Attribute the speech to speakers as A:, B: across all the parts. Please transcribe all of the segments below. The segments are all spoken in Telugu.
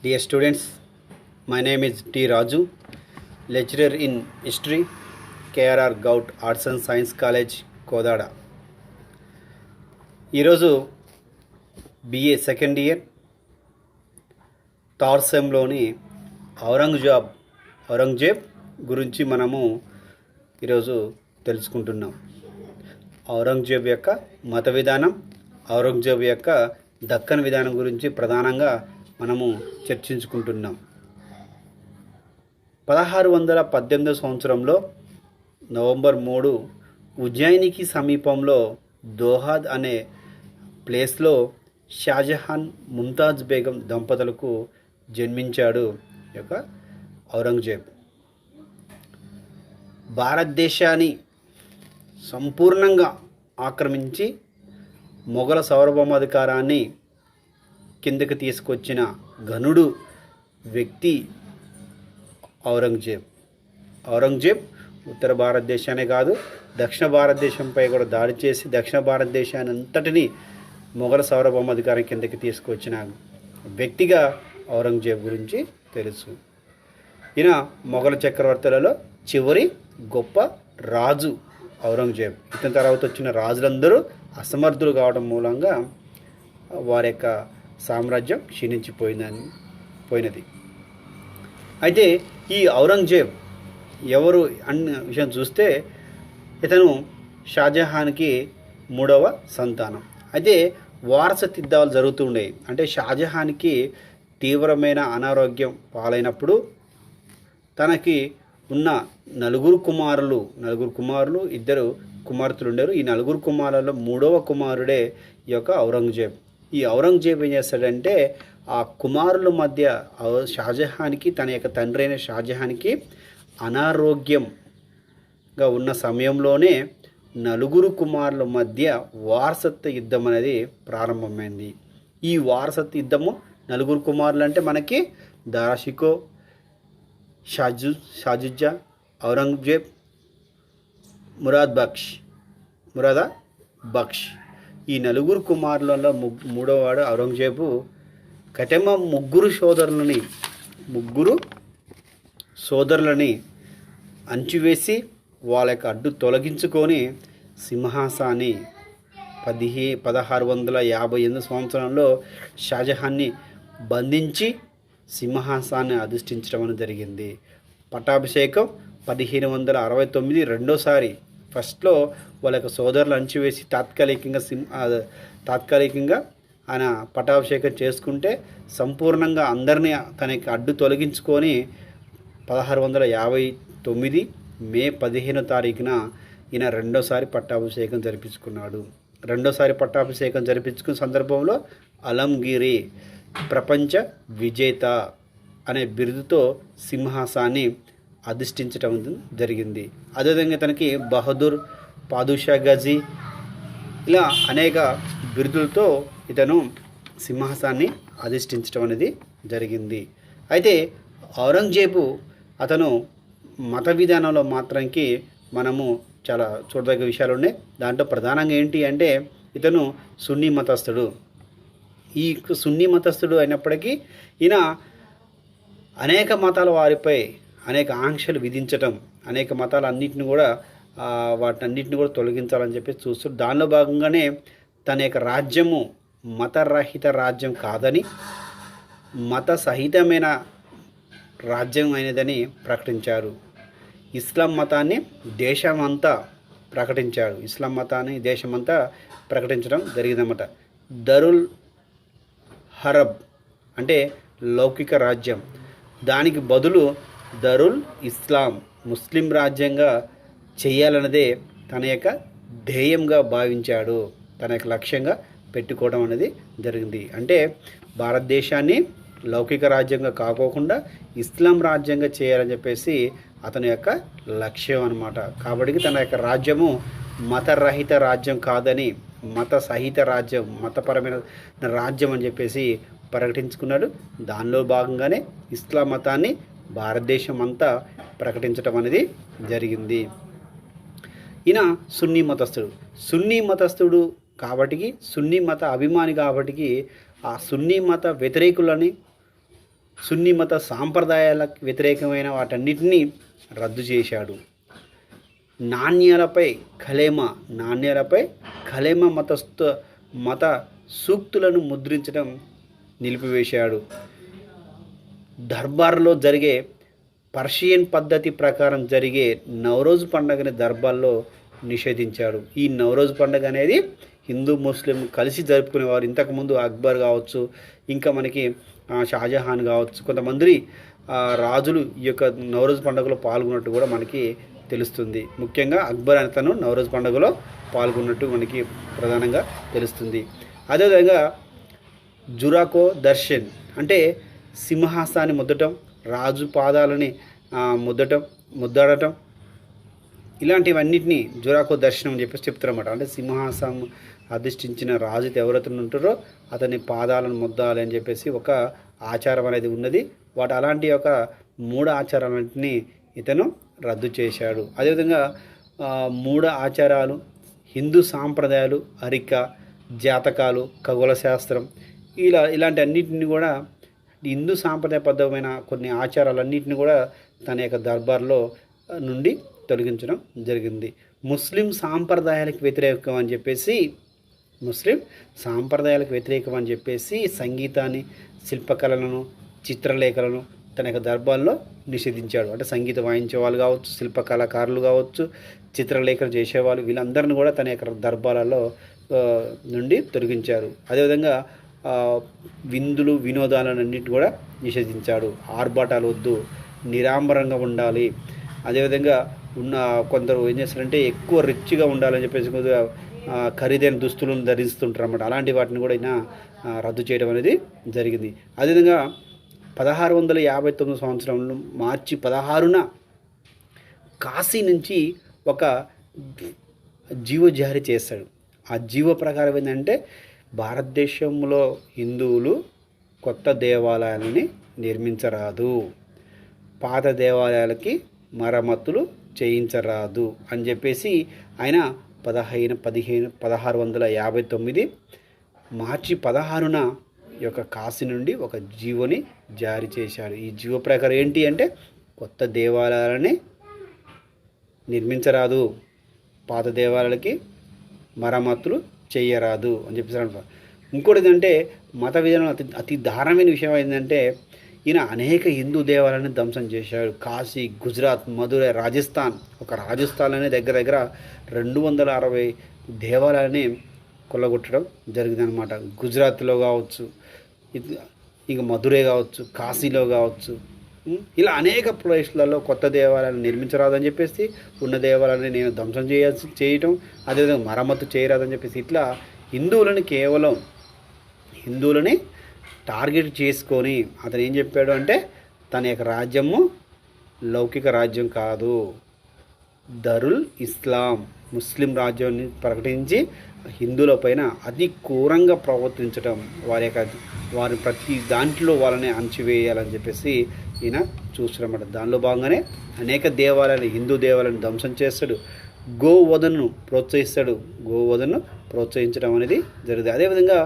A: Dear students, my name is T. Raju, lecturer in History, KRR Gout Arts and Science College, Kodada. ఈరోజు BA సెకండ్ ఇయర్ థర్డ్ సెమ్లోని ఔరంగజేబ్ గురించి మనము ఈరోజు తెలుసుకుంటున్నాం. ఔరంగజేబ్ యొక్క మత విధానం, ఔరంగజేబ్ యొక్క దక్కన్ విధానం గురించి ప్రధానంగా మనము చర్చించుకుంటున్నాం. 1618 సంవత్సరంలో నవంబర్ 3 ఉజ్జయినికి సమీపంలో దోహాద్ అనే ప్లేస్లో షాజహాన్ ముంతాజ్ బేగం దంపతులకు జన్మించాడు యొక్క ఔరంగజేబ్. భారతదేశాన్ని సంపూర్ణంగా ఆక్రమించి మొఘల సార్వభౌమాధికారాన్ని కిందకి తీసుకొచ్చిన ఘనుడు వ్యక్తి ఔరంగజేబ్ ఉత్తర భారతదేశానే కాదు, దక్షిణ భారతదేశంపై కూడా దాడి చేసి దక్షిణ భారతదేశాన్ని అంతటినీ మొఘల సార్వభౌమాధికారం కిందకి తీసుకొచ్చిన వ్యక్తిగా ఔరంగజేబ్ గురించి తెలుసు. ఈయన మొఘల చక్రవర్తులలో చివరి గొప్ప రాజు ఔరంగజేబ్. ఇతని తర్వాత వచ్చిన రాజులందరూ అసమర్థులు కావడం మూలంగా వారి యొక్క సామ్రాజ్యం క్షీణించిపోయినది. అయితే ఈ ఔరంగజేబ్ ఎవరు అన్న విషయం చూస్తే ఇతను షాజహాన్కి 3వ సంతానం. అయితే వారసత్వాలు జరుగుతుండేవి. అంటే షాజహాన్కి తీవ్రమైన అనారోగ్యం పాలైనప్పుడు తనకి ఉన్న నలుగురు కుమారులు 2 కుమార్తెలు ఉండేరు. ఈ 4 కుమారులలో 3వ కుమారుడే ఈ యొక్క ఔరంగజేబ్. ఈ ఔరంగజేబ్ ఏం చేస్తాడంటే ఆ కుమారుల మధ్య షాజహాన్కి, తన యొక్క తండ్రి అయిన షాజహాన్కి అనారోగ్యంగా ఉన్న సమయంలోనే 4 కుమారుల మధ్య వారసత్వ యుద్ధం అనేది ప్రారంభమైంది. ఈ వారసత్వ యుద్ధము 4 కుమారులు అంటే మనకి దారాషికో, షాజుజ్జా, ఔరంగజేబ్, మురాదా బక్ష్. ఈ 4 కుమారులలో 3వ వాడు ఔరంగజేబు కటెమ 3 సోదరులని అంచివేసి వాళ్ళ యొక్క అడ్డు తొలగించుకొని సింహాసాన్ని 1658 సంవత్సరంలో షాజహాన్ని బంధించి సింహాసాన్ని అధిష్ఠించడం అనేది జరిగింది. పట్టాభిషేకం 1569 రెండోసారి. ఫస్ట్లో వాళ్ళ యొక్క సోదరులు అణచివేసి తాత్కాలికంగా ఆయన పట్టాభిషేకం చేసుకుంటే సంపూర్ణంగా అందరినీ తనకి అడ్డు తొలగించుకొని 1659 మే 15వ తారీఖున ఈయన రెండోసారి పట్టాభిషేకం జరిపించుకున్నాడు. రెండోసారి పట్టాభిషేకం జరిపించుకున్న సందర్భంలో అలంగిరి ప్రపంచ విజేత అనే బిరుదుతో సింహాసాన్ని అధిష్ఠించడం జరిగింది. అదేవిధంగా తనకి బహదూర్, పాదుషా గజీ ఇలా అనేక బిరుదులతో ఇతను సింహాసాన్ని అధిష్ఠించడం అనేది జరిగింది. అయితే ఔరంగజేబు అతను మత విధానంలో మాత్రానికి మనము చాలా చూడదగ్గ విషయాలు ఉన్నాయి. దాంట్లో ప్రధానంగా ఏంటి అంటే ఇతను సున్నీ మతస్థుడు. ఈ సున్నీ మతస్థుడు అయినప్పటికీ ఈయన అనేక మతాల వారిపై అనేక ఆంక్షలు విధించటం, అనేక మతాలన్నింటిని కూడా వాటన్నిటిని కూడా తొలగించాలని చెప్పి చూస్తూ దానిలో భాగంగానే తన యొక్క రాజ్యము మతరహిత రాజ్యం కాదని, మత సహితమైన రాజ్యం అయినదని ప్రకటించారు. ఇస్లాం మతాన్ని దేశమంతా ప్రకటించడం జరిగిందన్నమాట. దరుల్ హరబ్ అంటే లౌకిక రాజ్యం, దానికి బదులు దరుల్ ఇస్లాం ముస్లిం రాజ్యంగా చేయాలన్నదే తన యొక్క ధ్యేయంగా భావించాడు, తన యొక్క లక్ష్యంగా పెట్టుకోవడం అనేది జరిగింది. అంటే భారతదేశాన్ని లౌకిక రాజ్యంగా కాకోకుండా ఇస్లాం రాజ్యంగా చేయాలని చెప్పేసి అతని యొక్క లక్ష్యం అన్నమాట. కాబట్టి తన యొక్క రాజ్యము మతరహిత రాజ్యం కాదని, మత సహిత రాజ్యం, మతపరమైన రాజ్యం అని చెప్పేసి ప్రకటించుకున్నాడు. దానిలో భాగంగానే ఇస్లాం మతాన్ని భారతదేశం అంతా ప్రకటించడం అనేది జరిగింది. ఈయన సున్నీ మతస్థుడు కాబట్టి, సున్నీ మత అభిమాని కాబట్టి ఆ సున్నీ మత వ్యతిరేకులని సున్నీ మత సాంప్రదాయాలకు వ్యతిరేకమైన వాటన్నిటినీ రద్దు చేశాడు. నాణ్యాలపై కలేమా మత సూక్తులను ముద్రించడం నిలిపివేశాడు. దర్బార్లో జరిగే పర్షియన్ పద్ధతి ప్రకారం జరిగే నవరోజ్ పండుగని దర్బార్లో నిషేధించాడు. ఈ నవరోజ్ పండుగ అనేది హిందూ ముస్లిం కలిసి జరుపుకునేవారు. ఇంతకుముందు అక్బర్ కావచ్చు, ఇంకా మనకి షాజహాన్ కావచ్చు, కొంతమంది రాజులు ఈ యొక్క నవరోజ్ పండుగలో పాల్గొన్నట్టు కూడా మనకి తెలుస్తుంది. ముఖ్యంగా అక్బర్ అతను నవరోజ్ పండుగలో పాల్గొన్నట్టు మనకి ప్రధానంగా తెలుస్తుంది. అదేవిధంగా జురాకో దర్శన్ అంటే సింహాసాన్ని ముద్దటం, రాజు పాదాలని ముద్దాడటం, ఇలాంటివన్నిటినీ జురాకో దర్శనం అని చెప్పేసి చెప్తారన్నమాట. అంటే సింహాసనం అధిష్ఠించిన రాజు ఎవరైతే ఉంటారో అతని పాదాలను ముద్దాలి అని చెప్పేసి ఒక ఆచారం అనేది ఉన్నది. అలాంటి ఒక 3 ఆచారాలన్నింటినీ ఇతను రద్దు చేశాడు. అదేవిధంగా 3 ఆచారాలు, హిందూ సాంప్రదాయాలు, అరిక, జాతకాలు, ఖగోళ శాస్త్రం, ఇలాంటి అన్నింటిని కూడా హిందూ సాంప్రదాయబద్ధమైన కొన్ని ఆచారాలన్నింటినీ కూడా తన యొక్క దర్బార్లో నుండి తొలగించడం జరిగింది. ముస్లిం సాంప్రదాయాలకు వ్యతిరేకం అని చెప్పేసి సంగీతాన్ని, శిల్పకళలను, చిత్రలేఖలను తన యొక్క దర్బార్లో నిషేధించాడు. అంటే సంగీతం వాయించే వాళ్ళు కావచ్చు, శిల్పకళాకారులు కావచ్చు, చిత్రలేఖలు చేసేవాళ్ళు, వీళ్ళందరినీ కూడా తన యొక్క దర్బార్లలో నుండి తొలగించారు. అదేవిధంగా విందులు, వినోదాలన్నింటినీ కూడా నిషేధించాడు. ఆర్భాటాలు వద్దు, నిరాంబరంగా ఉండాలి. అదేవిధంగా కొందరు ఏం చేస్తారంటే ఎక్కువ రిచ్గా ఉండాలని చెప్పేసి కొద్దిగా ఖరీదైన దుస్తులను ధరిస్తుంటారు అన్నమాట. అలాంటి వాటిని కూడా ఆయన రద్దు చేయడం అనేది జరిగింది. అదేవిధంగా 1659 సంవత్సరంలో మార్చి 16న కాశీ నుంచి ఒక జీవో జారీ చేశాడు. ఆ జీవో ప్రకారం ఏంటంటే భారతదేశంలో హిందువులు కొత్త దేవాలయాలని నిర్మించరాదు, పాత దేవాలయాలకి మరమ్మతులు చేయించరాదు అని చెప్పేసి ఆయన 1659 మార్చి 16న ఈ యొక్క కాశీ నుండి ఒక జీవోని జారీ చేశాడు. ఈ జీవో ప్రకారం ఏంటి అంటే కొత్త దేవాలయాలని నిర్మించరాదు, పాత దేవాలయాలకి మరమ్మతులు చేయరాదు అని చెప్పేసి అంటారు. ఇంకోటి ఏంటంటే మత విధానం అతి దారుణమైన విషయం ఏంటంటే ఈయన అనేక హిందూ దేవాలయాన్ని ధ్వంసం చేశాడు. కాశీ, గుజరాత్, మధురై, రాజస్థాన్లోనే దగ్గర 260 దేవాలయాన్ని కొల్లగొట్టడం జరిగిందనమాట. గుజరాత్లో కావచ్చు, ఇంకా మధురై కావచ్చు, కాశీలో కావచ్చు, ఇలా అనేక ప్లేస్లలో కొత్త దేవాలయాన్ని నిర్మించరాదని చెప్పేసి ఉన్న దేవాలయాన్ని నేను ధ్వంసం చేయటం, అదేవిధంగా మరమ్మతు చేయరాదని చెప్పేసి ఇట్లా హిందువులని టార్గెట్ చేసుకొని అతను ఏం చెప్పాడు అంటే తన యొక్క రాజ్యము లౌకిక రాజ్యం కాదు, దరుల్ ఇస్లాం, ముస్లిం రాజ్యాన్ని ప్రకటించి హిందువుల పైన అతి క్రూరంగా ప్రవర్తించడం, వారి ప్రతి దాంట్లో వాళ్ళని అణచివేయాలని చెప్పేసి ఈయన చూస్తున్నమాట. దానిలో భాగంగానే అనేక హిందూ దేవాలయాన్ని ధ్వంసం చేస్తాడు, గోవధను ప్రోత్సహించడం అనేది జరిగింది. అదేవిధంగా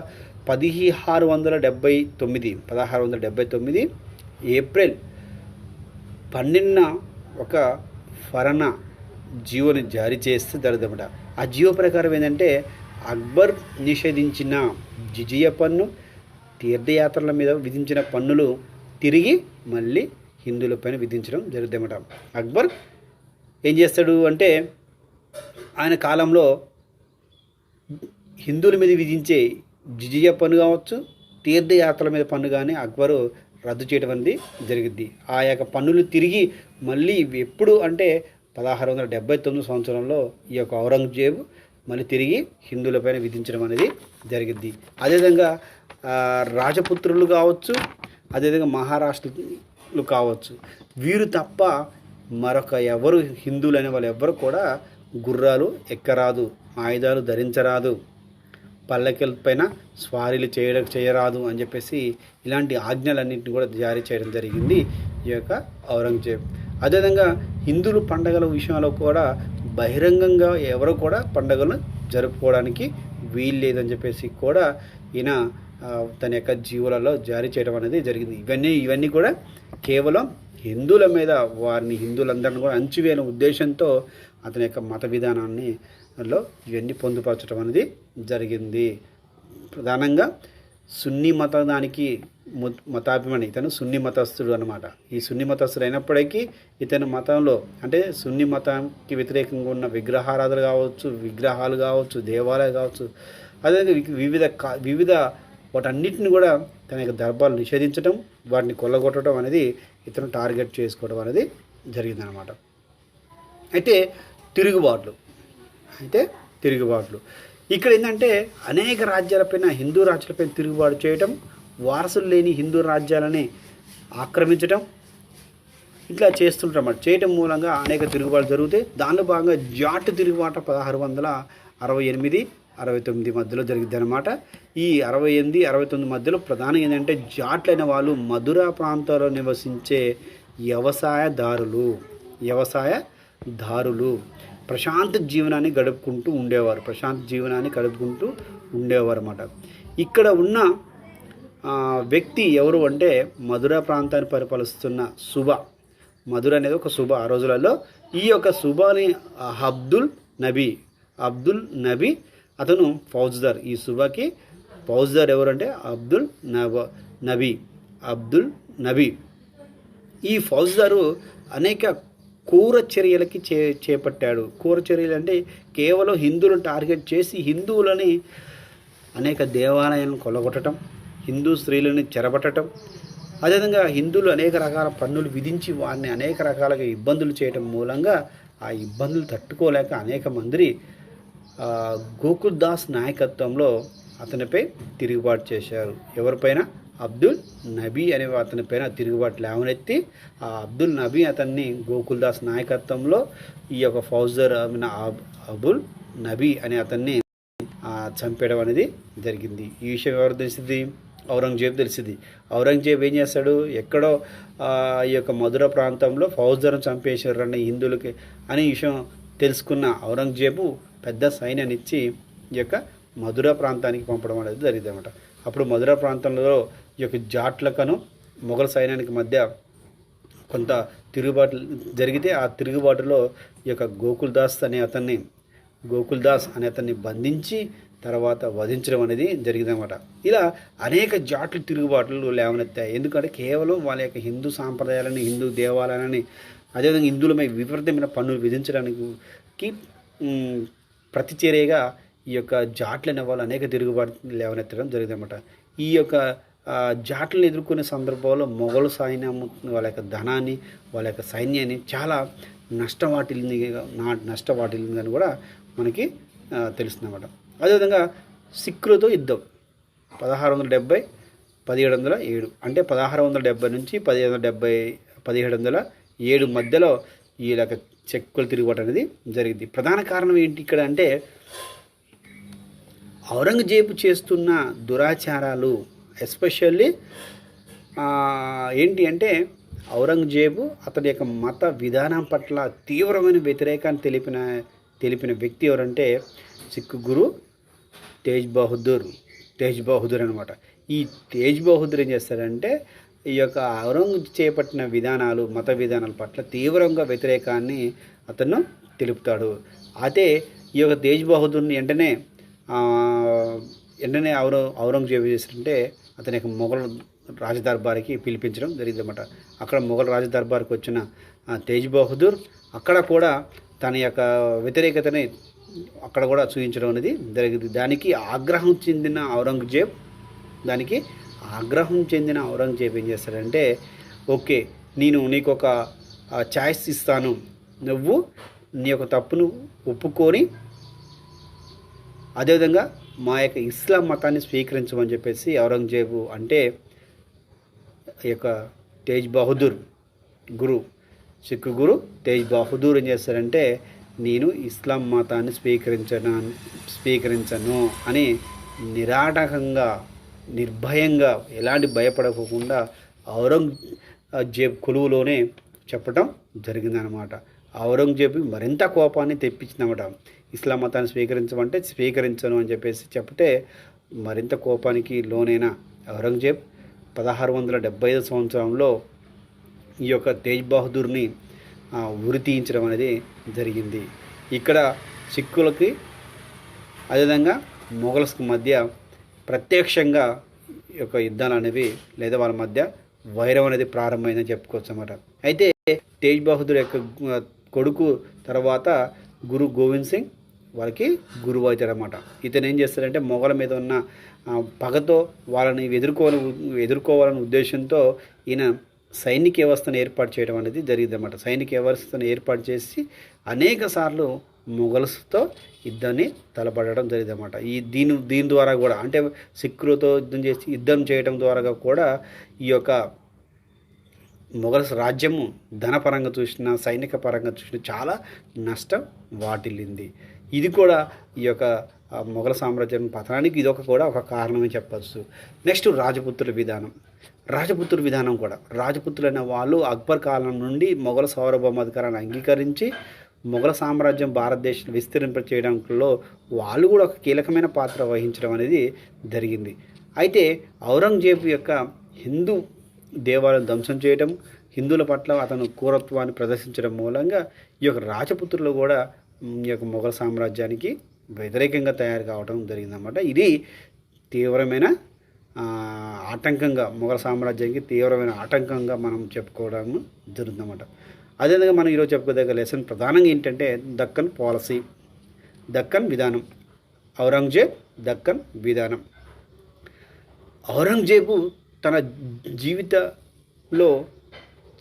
A: 1679 ఏప్రిల్ 12న ఒక ఫరనా జీవోని జారీ చేస్తే జరుగుదన్నమాట. ఆ జీవో ప్రకారం ఏంటంటే అక్బర్ నిషేధించిన జిజియా పన్ను, తీర్థయాత్రల మీద విధించిన పన్నులు తిరిగి మళ్ళీ హిందువులపైన విధించడం జరుగుతుందన్నమాట. అక్బర్ ఏం చేస్తాడు అంటే ఆయన కాలంలో హిందువుల మీద విధించే జిజియా పన్ను కావచ్చు, తీర్థయాత్రల మీద పన్ను కానీ అక్బరు రద్దు చేయడం అనేది జరిగింది. ఆ యొక్క పన్నులు తిరిగి మళ్ళీ ఎప్పుడు అంటే 1679 సంవత్సరంలో ఈ యొక్క ఔరంగజేబు మళ్ళీ తిరిగి హిందువులపైన విధించడం అనేది జరిగింది. అదేవిధంగా రాజపుత్రులు కావచ్చు, అదేవిధంగా మహారాష్ట్రలు కావచ్చు, వీరు తప్ప మరొక ఎవరు హిందువులు అనే వాళ్ళు ఎవ్వరు కూడా గుర్రాలు ఎక్కరాదు, ఆయుధాలు ధరించరాదు, పల్లకిల పైన స్వారీలు చేయరాదు అని చెప్పేసి ఇలాంటి ఆజ్ఞలన్నింటినీ కూడా జారీ చేయడం జరిగింది ఈ యొక్క ఔరంగజేబ్. అదేవిధంగా హిందువులు పండగల విషయంలో కూడా బహిరంగంగా ఎవరు కూడా పండుగలను జరుపుకోవడానికి వీలు లేదని చెప్పేసి కూడా ఈయన తన యొక్క జీవులలో జారీ చేయడం అనేది జరిగింది. ఇవన్నీ కూడా కేవలం హిందువుల మీద, వారిని హిందువులందరిని కూడా అణచివేయాలనే ఉద్దేశంతో అతని యొక్క మత విధానాన్ని ఇవన్నీ పొందుపరచడం అనేది జరిగింది. ప్రధానంగా సున్నీ మతానికి మతాభిమాని, ఇతను సున్నీ మతస్థుడు అనమాట. ఈ సున్నీ మతస్థుడు అయినప్పటికీ ఇతని మతంలో అంటే సున్నీ మతానికి వ్యతిరేకంగా ఉన్న విగ్రహాలు కావచ్చు, దేవాలయాలు కావచ్చు, అదేవిధంగా వివిధ వాటన్నిటిని కూడా తన యొక్క దర్బార్లు నిషేధించడం, వాటిని కొల్లగొట్టడం అనేది ఇతను టార్గెట్ చేసుకోవడం అనేది జరిగిందనమాట. అయితే తిరుగుబాట్లు ఇక్కడ ఏంటంటే అనేక రాజ్యాలపైన, హిందూ రాజ్యాలపైన తిరుగుబాటు చేయటం, వారసులు లేని హిందూ రాజ్యాలని ఆక్రమించడం, ఇట్లా చేస్తుంటారన్నమాట. చేయటం మూలంగా అనేక తిరుగుబాటు జరుగుతాయి. దానిలో భాగంగా జాట్ తిరుగుబాటు 1668-69 మధ్యలో జరిగింది అనమాట. ఈ 68-69 మధ్యలో ప్రధానం ఏంటంటే జాట్లైన వాళ్ళు మధుర ప్రాంతాల్లో నివసించే వ్యవసాయదారులు ప్రశాంత జీవనాన్ని గడుపుకుంటూ ఉండేవారు అన్నమాట. ఇక్కడ ఉన్న వ్యక్తి ఎవరు అంటే మధుర ప్రాంతాన్ని పరిపాలిస్తున్న సుబ. మధుర అనేది ఒక సుబ ఆ రోజులలో. ఈ యొక్క సుబాని అబ్దుల్ నబీ అతను ఫౌజ్దార్. ఈ సుబాకి ఫౌజ్దార్ ఎవరంటే అబ్దుల్ నబీ. ఈ ఫౌజ్దారు అనేక క్రూర చర్యలకి చేపట్టాడు. క్రూర చర్యలు అంటే కేవలం హిందువులను టార్గెట్ చేసి హిందువులని అనేక దేవాలయాలను కొల్లగొట్టడం, హిందూ స్త్రీలని చెరబట్టడం, అదేవిధంగా హిందువులు అనేక రకాల పన్నులు విధించి వారిని అనేక రకాలుగా ఇబ్బందులు చేయడం మూలంగా ఆ ఇబ్బందులు తట్టుకోలేక అనేక మంది గోకుల్ దాస్ నాయకత్వంలో అతనిపై తిరుగుబాటు చేశారు. ఎవరిపైన? అబ్దుల్ నబీ అనే అతనిపైన తిరుగుబాటు లేవనెత్తి ఆ అబ్దుల్ నబీ అతన్ని గోకుల్ దాస్ నాయకత్వంలో ఈ యొక్క ఫౌజ్దార్ అబుల్ నబీ అనే అతన్ని చంపేయడం అనేది జరిగింది. ఈ విషయం ఎవరు తెలిసింది? ఔరంగజేబు తెలిసింది. ఔరంగజేబు ఏం చేస్తాడు? ఎక్కడో ఈ యొక్క మధుర ప్రాంతంలో ఫౌజ్దార్ను చంపేశారు అన్న హిందువులకి అనే విషయం తెలుసుకున్న ఔరంగజేబు పెద్ద సైన్యాన్ని ఇచ్చి ఈ యొక్క మధుర ప్రాంతానికి పంపడం అనేది జరిగింది అన్నమాట. అప్పుడు మధుర ప్రాంతంలో ఈ యొక్క జాట్లకను మొఘల్ సైన్యానికి మధ్య కొంత తిరుగుబాటు జరిగితే ఆ తిరుగుబాటులో ఈ యొక్క గోకుల్ దాస్ అనే అతన్ని బంధించి తర్వాత వధించడం అనేది జరిగిందన్నమాట. ఇలా అనేక జాట్లు తిరుగుబాట్లు లేవనెత్తాయి. ఎందుకంటే కేవలం వాళ్ళ యొక్క హిందూ సాంప్రదాయాలని, హిందూ దేవాలయాలని, అదేవిధంగా హిందువులపై విపరీతమైన పన్నులు విధించడానికి ప్రతిచర్యగా ఈ యొక్క జాట్లు అనే వాళ్ళు అనేక తిరుగుబాట్లు లేవనెత్తడం జరిగిందన్నమాట. ఈ యొక్క జాట్లను ఎదుర్కొనే సందర్భంలో మొఘలు సైన్యం వాళ్ళ యొక్క ధనాన్ని, వాళ్ళ యొక్క సైన్యాన్ని చాలా నష్టవాటిల్ని కూడా మనకి తెలుస్తుందన్నమాట. అదేవిధంగా సిక్కులతో యుద్ధం 1670-1707 అంటే 1670 నుంచి 1707 మధ్యలో ఈ చెక్కులు తిరుగుబాటు అనేది జరిగింది. ప్రధాన కారణం ఏంటి ఇక్కడ అంటే ఔరంగజేబు చేస్తున్న దురాచారాలు, ఎస్పెషల్లీ ఏంటి అంటే ఔరంగజేబు అతని యొక్క మత విధానం పట్ల తీవ్రమైన వ్యతిరేకాన్ని తెలిపిన వ్యక్తి ఎవరంటే సిక్కు గురు తేజ్ బహదూర్ అనమాట. ఈ తేజ్ బహదూర్ ఏం చేస్తాడంటే ఈ యొక్క ఔరంగజేబు చేపట్టిన మత విధానాల పట్ల తీవ్రంగా వ్యతిరేకాన్ని అతను తెలుపుతాడు. అయితే ఈ యొక్క తేజ్ బహదూర్ని వెంటనే ఔరంగజేబు చేస్తుంటే అతని యొక్క మొఘల్ రాజదర్బార్కి పిలిపించడం జరిగిందన్నమాట. అక్కడ మొఘల్ రాజదర్బార్కి వచ్చిన తేజ్ బహదూర్ అక్కడ కూడా తన యొక్క వ్యతిరేకతని అక్కడ కూడా చూపించడం అనేది జరిగింది. దానికి ఆగ్రహం చెందిన ఔరంగజేబు ఏం చేస్తాడంటే, ఓకే నేను నీకు ఒక ఛాయిస్ ఇస్తాను, నువ్వు నీ యొక్క తప్పును ఒప్పుకొని అదేవిధంగా మా యొక్క ఇస్లాం మతాన్ని స్వీకరించమని చెప్పేసి ఔరంగజేబు అంటే ఈ యొక్క తేజ్ బహదూర్ సిక్కు గురు తేజ్ బహదూర్ ఏం చేస్తారంటే నేను ఇస్లాం మతాన్ని స్వీకరించను అని నిరాటకంగా, నిర్భయంగా, ఎలాంటి భయపడకుండా ఔరంగజేబు కొలువులోనే చెప్పడం జరిగిందనమాట. ఔరంగజేబు మరింత కోపాన్ని తెప్పించిందన్నమాట. ఇస్లాం మతాన్ని స్వీకరించమంటే స్వీకరించను అని చెప్పేసి చెప్తే మరింత కోపానికి లోనైన ఔరంగజేబ్ 1675 సంవత్సరంలో ఈ యొక్క తేజ్ బహదూర్ని ఉరి తీయించడం అనేది జరిగింది. ఇక్కడ సిక్కులకి అదేవిధంగా మొఘల్స్కి మధ్య ప్రత్యక్షంగా ఈ యొక్క యుద్ధాలు అనేవి లేదా వాళ్ళ మధ్య వైరం అనేది ప్రారంభమైందని చెప్పుకోవచ్చు అన్నమాట. అయితే తేజ్ బహదూర్ యొక్క కొడుకు తర్వాత గురు గోవింద్ సింగ్ వాళ్ళకి గురువు అవుతాడనమాట. ఇతను ఏం చేస్తాడంటే మొఘల మీద ఉన్న పగతో వాళ్ళని ఎదుర్కోవాలనే ఉద్దేశంతో ఈయన సైనిక వ్యవస్థను ఏర్పాటు చేయడం అనేది జరిగింది అన్నమాట. సైనిక వ్యవస్థను ఏర్పాటు చేసి అనేక సార్లు మొఘల్స్తో యుద్ధాన్ని తలపడడం జరిగింది అన్నమాట. దీని ద్వారా కూడా అంటే సిక్కులతో యుద్ధం చేయడం ద్వారా కూడా ఈ యొక్క మొఘల్స్ రాజ్యము ధనపరంగా చూసినా సైనిక పరంగా చూసినా చాలా నష్టం వాటిల్లింది. ఇది కూడా ఈ యొక్క మొఘల సామ్రాజ్యం పతనానికి ఇదొక కూడా ఒక కారణమే చెప్పచ్చు. నెక్స్ట్ రాజపుత్రుల విధానం కూడా రాజపుత్రులైన వాళ్ళు అక్బర్ కాలం నుండి మొఘల సార్వభౌమాధికారాన్ని అంగీకరించి మొఘల సామ్రాజ్యం భారతదేశం విస్తరింప చేయడంలో వాళ్ళు కూడా ఒక కీలకమైన పాత్ర వహించడం అనేది జరిగింది. అయితే ఔరంగజేబు యొక్క హిందూ దేవాలయం ధ్వంసం చేయడం, హిందువుల పట్ల అతను క్రూరత్వాన్ని ప్రదర్శించడం మూలంగా ఈ యొక్క రాజపుత్రులు కూడా ఈ యొక్క మొఘల సామ్రాజ్యానికి వ్యతిరేకంగా తయారు కావడం జరిగిందన్నమాట. ఇది తీవ్రమైన ఆటంకంగా మొఘల సామ్రాజ్యానికి తీవ్రమైన ఆటంకంగా మనం చెప్పుకోవడం జరుగుతుందన్నమాట. అదేవిధంగా మనం ఈరోజు చెప్పుకోదగ్గ లెసన్ ప్రధానంగా ఏంటంటే దక్కన్ పాలసీ, దక్కన్ విధానం, ఔరంగజేబ్ దక్కన్ విధానం. ఔరంగజేబు తన జీవితంలో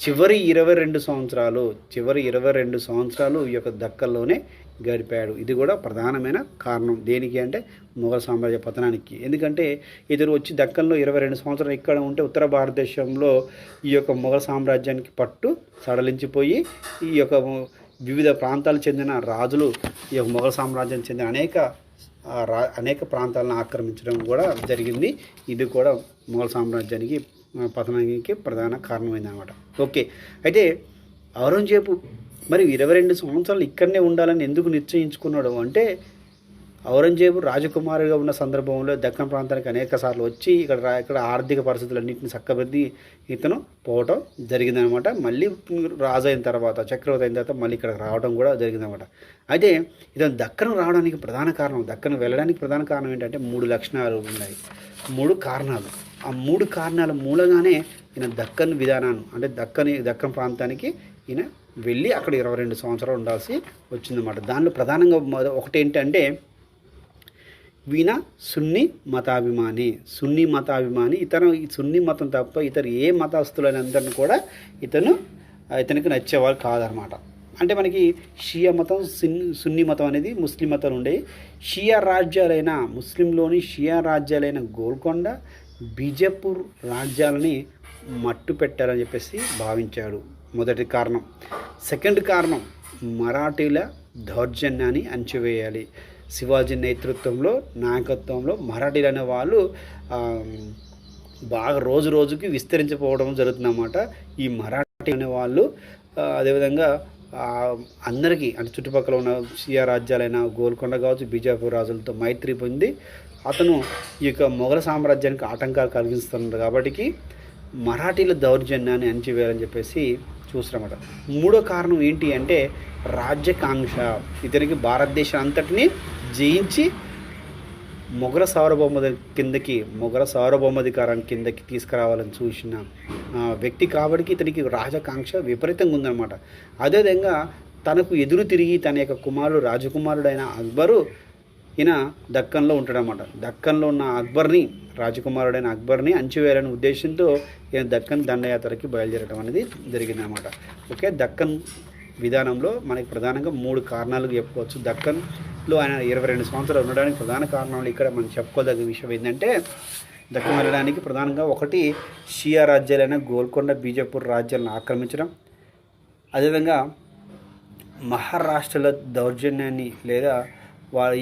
A: చివరి 22 సంవత్సరాలు ఈ యొక్క దక్కన్లోనే గడిపాడు. ఇది కూడా ప్రధానమైన కారణం. దేనికి అంటే మొఘల్ సామ్రాజ్య పతనానికి. ఎందుకంటే ఇతరు వచ్చి దక్కన్లో 22 సంవత్సరాలు ఇక్కడ ఉంటే ఉత్తర భారతదేశంలో ఈ యొక్క మొఘల్ సామ్రాజ్యానికి పట్టు సడలించిపోయి ఈ యొక్క వివిధ ప్రాంతాలకు చెందిన రాజులు ఈ యొక్క మొఘల్ సామ్రాజ్యానికి చెందిన అనేక ప్రాంతాలను ఆక్రమించడం కూడా జరిగింది. ఇది కూడా మొఘల్ సామ్రాజ్యానికి పతనానికి ప్రధాన కారణమైందన్నమాట. ఓకే, అయితే ఔరంగజేబు మరి 22 సంవత్సరాలు ఇక్కడనే ఉండాలని ఎందుకు నిశ్చయించుకున్నాడు అంటే ఔరంగజేబు రాజకుమారుగా ఉన్న సందర్భంలో దక్కన్ ప్రాంతానికి అనేక సార్లు వచ్చి ఇక్కడ ఆర్థిక పరిస్థితులన్నింటినీ చక్కబెట్టి ఇతను పోవటం జరిగిందనమాట. మళ్ళీ రాజు అయిన తర్వాత చక్రవర్తి అయిన తర్వాత మళ్ళీ ఇక్కడ రావడం కూడా జరిగిందనమాట. అయితే ఇతను దక్కన్ రావడానికి ప్రధాన కారణం, దక్కన్ వెళ్ళడానికి ప్రధాన కారణం ఏంటంటే 3 లక్షణాలు ఉన్నాయి, 3 కారణాలు. ఆ 3 కారణాల మూలంగానే ఈయన దక్కన్ విధానాన్ని అంటే దక్కన్ ప్రాంతానికి ఈయన వెళ్ళి అక్కడ 22 సంవత్సరాలు ఉండాల్సి వచ్చిందన్నమాట. దానిలో ప్రధానంగా ఒకటి ఏంటంటే ఈయన సున్నీ మతాభిమాని. ఇతను సున్నీ మతం తప్ప ఇతరు ఏ మతస్థులైనందరినీ కూడా ఇతనికి నచ్చేవారు కాదనమాట. అంటే మనకి షియా మతం, సున్నీ మతం అనేది ముస్లిం మతాలు ఉండేవి. ముస్లింలోని షియా రాజ్యాలైన గోల్కొండ, బీజాపూర్ రాజ్యాలని మట్టు పెట్టాలని చెప్పేసి భావించాడు. మొదటి కారణం. సెకండ్ కారణం మరాఠీల దౌర్జన్యాన్ని అణచివేయాలి. శివాజీ నాయకత్వంలో మరాఠీలు అనే వాళ్ళు బాగా రోజు రోజుకి విస్తరించిపోవడం జరుగుతుందన్నమాట. ఈ మరాఠీ అనే వాళ్ళు అదేవిధంగా అందరికీ అంటే చుట్టుపక్కల ఉన్న షియా రాజ్యాలైన గోల్కొండ కావచ్చు, బీజాపూర్ రాజులతో మైత్రి పొంది అతను ఈ యొక్క మొఘల సామ్రాజ్యానికి ఆటంకాలు కలిగిస్తున్నాడు. కాబట్టి మరాఠీల దౌర్జన్యాన్ని అణచివేయాలని చెప్పేసి చూస్తారన్నమాట. మూడో కారణం ఏంటి అంటే రాజ్యకాంక్ష. ఇతనికి భారతదేశం అంతటిని జయించి మొఘల సార్వభౌమాధికారాన్ని కిందకి తీసుకురావాలని చూసిన వ్యక్తి కాబట్టి ఇతనికి రాజకాంక్ష విపరీతంగా ఉందన్నమాట. అదేవిధంగా తనకు ఎదురు తిరిగి తన యొక్క రాజకుమారుడైన అక్బరు ఈయన దక్కన్లో ఉంటాడన్నమాట. దక్కన్లో ఉన్న రాజకుమారుడైన అక్బర్ని అణచివేయాలనే ఉద్దేశంతో ఈయన దక్కన్ దండయాత్రకి బయలుదేరడం అనేది జరిగిందన్నమాట. ఓకే, దక్కన్ విధానంలో మనకి ప్రధానంగా 3 కారణాలు చెప్పుకోవచ్చు. దక్కన్లో ఆయన 22 సంవత్సరాలు ఉండడానికి ప్రధాన కారణాలు ఇక్కడ మనం చెప్పుకోదగ్గ విషయం ఏంటంటే దక్కన్ వెళ్ళడానికి ప్రధానంగా ఒకటి షియా రాజ్యాలైన గోల్కొండ, బీజాపూర్ రాజ్యాలను ఆక్రమించడం, అదేవిధంగా మహారాష్ట్రల దౌర్జన్యాన్ని లేదా వారి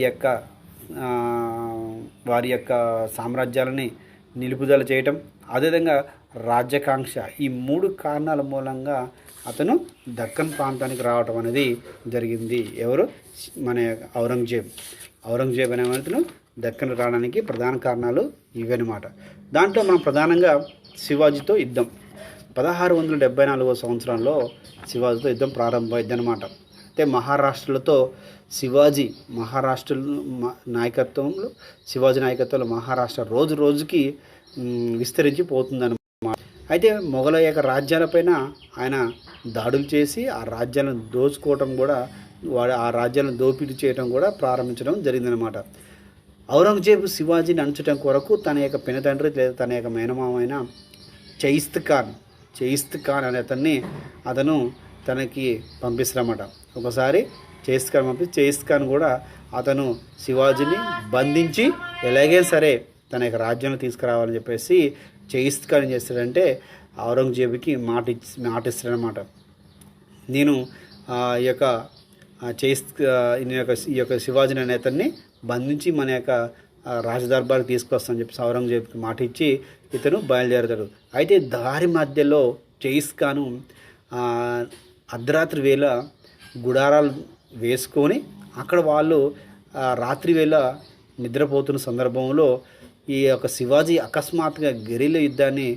A: యొక్క సామ్రాజ్యాలని నిలుపుదల చేయటం, అదేవిధంగా రాజ్యకాంక్ష. ఈ 3 కారణాల మూలంగా అతను దక్కన్ ప్రాంతానికి రావటం అనేది జరిగింది. ఎవరు? మన ఔరంగజేబ్ అనే అతను దక్కన్ రావడానికి ప్రధాన కారణాలు ఇవన్నమాట. దాంట్లో మనం ప్రధానంగా శివాజీతో యుద్ధం 1674 సంవత్సరంలో శివాజీతో యుద్ధం ప్రారంభమైందనమాట. అయితే మహారాష్ట్రలతో శివాజీ నాయకత్వంలో శివాజీ నాయకత్వంలో మహారాష్ట్ర రోజు రోజుకి విస్తరించి పోతుందన్నమాట. అయితే మొఘల యొక్క రాజ్యాలపైన ఆయన దాడులు చేసి ఆ రాజ్యాలను దోచుకోవటం కూడా ఆ రాజ్యాలను దోపిడీ చేయడం కూడా ప్రారంభించడం జరిగిందనమాట. ఔరంగజేబు శివాజీని అంచడం కొరకు తన యొక్క పినతండ్రి లేదా తన యొక్క మేనమామైన చయిస్త్ ఖాన్ అనే అతను తనకి పంపిస్తారన్నమాట. ఒకసారి చయిస్త్ ఖాన్ కూడా అతను శివాజీని బంధించి ఎలాగైనా సరే తన యొక్క రాజ్యాన్ని తీసుకురావాలని చెప్పేసి చయిస్త్ ఖాన్ ఏం చేస్తాడంటే ఔరంగజేబుకి మాటిస్తాడనమాట. నేను ఈ యొక్క శివాజీ అనే అతన్ని బంధించి మన యొక్క రాజదర్బార్కి తీసుకొస్తానని చెప్పేసి ఔరంగజేబుకి మాట ఇచ్చి ఇతను బయలుదేరతాడు. అయితే దారి మధ్యలో చయిస్త్ ఖాను అర్ధరాత్రి వేళ గుడారాలు వేసుకొని అక్కడ వాళ్ళు రాత్రి వేళ నిద్రపోతున్న సందర్భంలో ఈ యొక్క శివాజీ అకస్మాత్తుగా గెరిల్లా యుద్ధాన్ని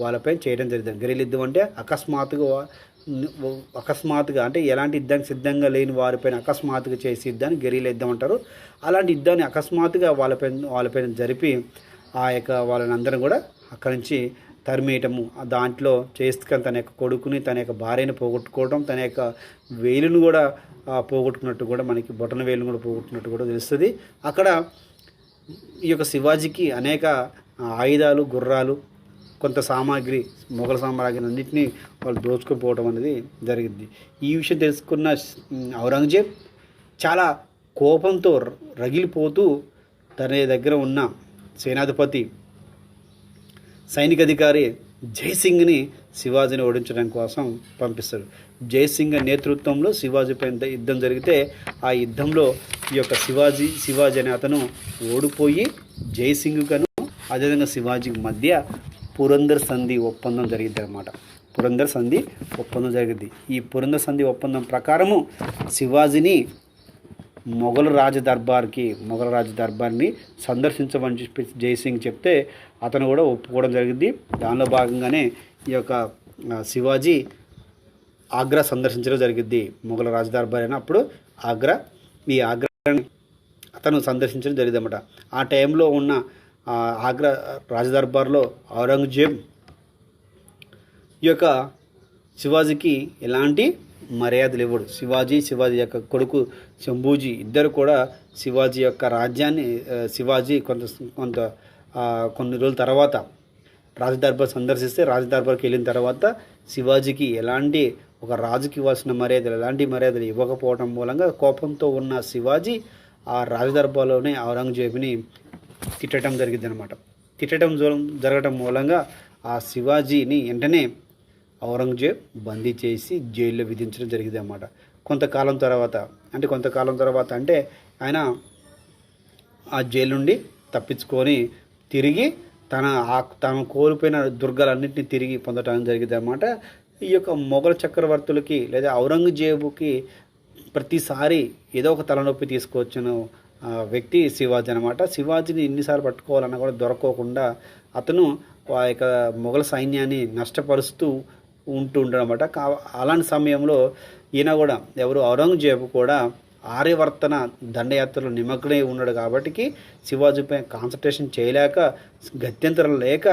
A: వాళ్ళపై చేయడం జరిగింది. గెరిల్లా యుద్ధం అంటే అకస్మాత్తుగా అంటే ఎలాంటి యుద్ధానికి సిద్ధంగా లేని వారిపైన అకస్మాత్తుగా చేసి యుద్ధాన్ని గెరిల్లా యుద్ధం అంటారు. అలాంటి యుద్ధాన్ని అకస్మాత్తుగా వాళ్ళపైన జరిపి వాళ్ళని అందరం కూడా అక్కడి నుంచి తరిమేయటము. దాంట్లో చేసుకొని తన యొక్క కొడుకుని తన యొక్క భార్యను పోగొట్టుకోవడం, తన యొక్క వేలును కూడా పోగొట్టుకున్నట్టు కూడా మనకి బొటన వేలును కూడా పోగొట్టుకున్నట్టు కూడా తెలుస్తుంది. అక్కడ ఈ యొక్క శివాజీకి అనేక ఆయుధాలు, గుర్రాలు, కొంత సామాగ్రి, మొఘల్ సామ్రాజ్యం అన్నింటినీ వాళ్ళు దోచుకుపోవడం అనేది జరిగింది. ఈ విషయం తెలుసుకున్న ఔరంగజేబ్ చాలా కోపంతో రగిలిపోతూ తన దగ్గర ఉన్న సేనాధిపతి సైనికాధికారి జైసింగ్ని శివాజీని ఓడించడం కోసం పంపిస్తాడు. జైసింగ్ నేతృత్వంలో శివాజీపై యుద్ధం జరిగితే ఆ యుద్ధంలో ఈ యొక్క శివాజీ అనే అతను ఓడిపోయి జైసింగ్ను అదేవిధంగా శివాజీకి మధ్య పురందర్ సంధి ఒప్పందం జరిగింది అన్నమాట. పురందర్ సంధి ఒప్పందం జరిగింది. ఈ పురందర్ సంధి ఒప్పందం ప్రకారము శివాజీని మొఘల్ రాజదర్బార్ని సందర్శించమని చెప్పి జైసింగ్ చెప్తే అతను కూడా ఒప్పుకోవడం జరిగింది. దానిలో భాగంగానే ఈ యొక్క శివాజీ ఆగ్రా సందర్శించడం జరిగింది. మొఘల్ రాజదర్బార్ అయినప్పుడు ఆగ్రాని అతను సందర్శించడం జరిగింది అన్నమాట. ఆ టైంలో ఉన్న ఆగ్రా రాజదర్బార్లో ఔరంగజేబ్ ఈ యొక్క శివాజీకి ఎలాంటి మర్యాదలు ఇవ్వడు. శివాజీ యొక్క కొడుకు శంభూజీ ఇద్దరు కూడా శివాజీ యొక్క రాజ్యాన్ని శివాజీ కొన్ని రోజుల తర్వాత రాజదర్బార్ సందర్శిస్తే రాజదర్బార్కి వెళ్ళిన తర్వాత శివాజీకి ఎలాంటి ఒక రాజుకి ఇవ్వాల్సిన ఎలాంటి మర్యాదలు ఇవ్వకపోవడం మూలంగా కోపంతో ఉన్న శివాజీ ఆ రాజదర్బార్లోనే ఔరంగజేబుని తిట్టడం జరిగింది అనమాట. జరగడం మూలంగా ఆ శివాజీని వెంటనే ఔరంగజేబ్ బందీ చేసి జైల్లో విధించడం జరిగింది అన్నమాట. కొంతకాలం తర్వాత అంటే ఆయన ఆ జైలు నుండి తప్పించుకొని తిరిగి తను కోల్పోయిన దుర్గాలన్నింటినీ తిరిగి పొందడం జరిగింది అన్నమాట. ఈ యొక్క మొఘల్ చక్రవర్తులకి లేదా ఔరంగజేబుకి ప్రతిసారి ఏదో ఒక తలనొప్పి తీసుకొచ్చిన వ్యక్తి శివాజీ అనమాట. శివాజీని ఎన్నిసార్లు పట్టుకోవాలన్నా కూడా దొరకకుండా అతను ఆ యొక్క మొఘల్ సైన్యాన్ని నష్టపరుస్తూ ఉంటుండనమాట. అలాంటి సమయంలో ఈయన కూడా ఔరంగజేబు కూడా ఆర్యవర్తన దండయాత్రలో నిమగ్నై ఉన్నాడు కాబట్టి శివాజీపై కాన్సన్ట్రేషన్ చేయలేక గత్యంతరం లేక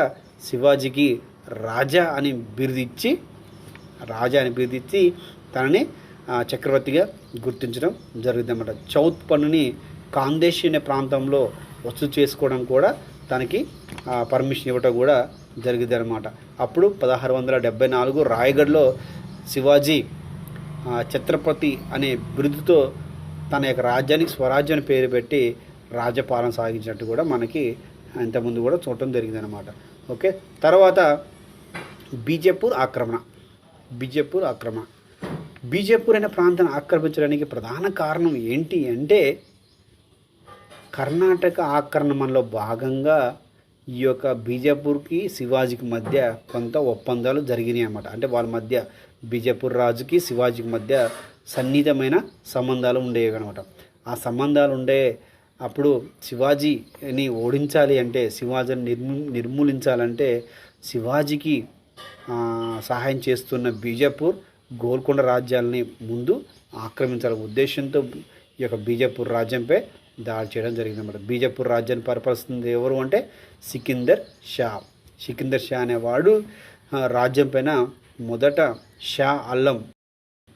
A: శివాజీకి రాజా అని బిరుదిచ్చి తనని చక్రవర్తిగా గుర్తించడం జరిగిందన్నమాట. చౌత్ పన్నుని కాందేశ్ అనే ప్రాంతంలో వసూలు చేసుకోవడం కూడా తనకి పర్మిషన్ ఇవ్వటం కూడా జరిగింది అనమాట. అప్పుడు 1674 రాయగఢ్లో శివాజీ ఛత్రపతి అనే బిరుదుతో తన యొక్క రాజ్యానికి స్వరాజ్యాన్ని పేరు పెట్టి రాజ్యపాలన సాగించినట్టు కూడా మనకి ఇంతకుముందు కూడా చూడటం జరిగిందనమాట. ఓకే, తర్వాత బీజేపూర్ ఆక్రమణ. బీజేపూర్ అనే ప్రాంతాన్ని ఆక్రమించడానికి ప్రధాన కారణం ఏంటి అంటే కర్ణాటక ఆక్రమణలో భాగంగా ఈ యొక్క బీజేపూర్కి శివాజీకి మధ్య కొంత ఒప్పందాలు జరిగినాయి అన్నమాట. అంటే వాళ్ళ మధ్య బీజేపూర్ రాజుకి శివాజీకి మధ్య సన్నిహితమైన సంబంధాలు ఉండేవి అనమాట. ఆ సంబంధాలు ఉండే అప్పుడు శివాజీని ఓడించాలి అంటే, శివాజీని నిర్మూలించాలంటే శివాజీకి సహాయం చేస్తున్న బీజాపూర్ గోల్కొండ రాజ్యాలని ముందు ఆక్రమించాలనే ఉద్దేశంతో ఈ యొక్క బీజాపూర్ రాజ్యంపై దాడి చేయడం జరిగిందన్నమాట. బీజాపూర్ రాజ్యాన్ని పరిపాలిస్తుంది ఎవరు అంటే సికిందర్ షా. సికిందర్ షా అనేవాడు రాజ్యం పైన మొదట షా అల్లం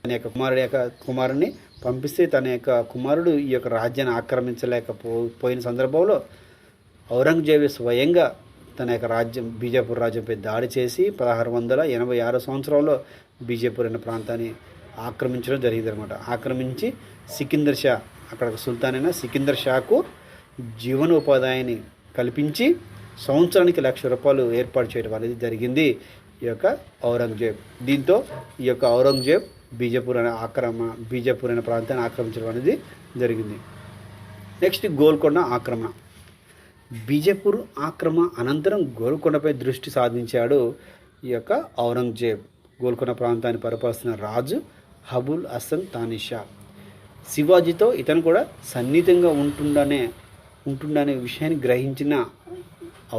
A: తన యొక్క కుమారుని పంపిస్తే, తన యొక్క కుమారుడు ఈ యొక్క రాజ్యాన్ని ఆక్రమించలేకపోయిన సందర్భంలో ఔరంగజేబు స్వయంగా తన యొక్క బీజాపూర్ రాజ్యంపై దాడి చేసి 1686 సంవత్సరంలో బీజాపూర్ అనే ప్రాంతాన్ని ఆక్రమించడం జరిగిందనమాట. ఆక్రమించి సికిందర్ షా, అక్కడ సుల్తాన్ అయిన సికిందర్ షాకు జీవనోపాధ్యాయాన్ని కల్పించి సంవత్సరానికి ₹1,00,000 ఏర్పాటు చేయడం అనేది జరిగింది ఈ యొక్క ఔరంగజేబ్. దీంతో ఈ యొక్క ఔరంగజేబ్ బీజాపూర్ అనే ప్రాంతాన్ని ఆక్రమించడం అనేది జరిగింది. నెక్స్ట్ గోల్కొండ ఆక్రమణ. బీజాపూర్ ఆక్రమణ అనంతరం గోల్కొండపై దృష్టి సాధించాడు ఈ యొక్క ఔరంగజేబ్. గోల్కొండ ప్రాంతాన్ని పరిపాలిస్తున్న రాజు అబుల్ హసన్ తానిషా. శివాజీతో ఇతను కూడా సన్నిహితంగా ఉంటుండనే విషయాన్ని గ్రహించిన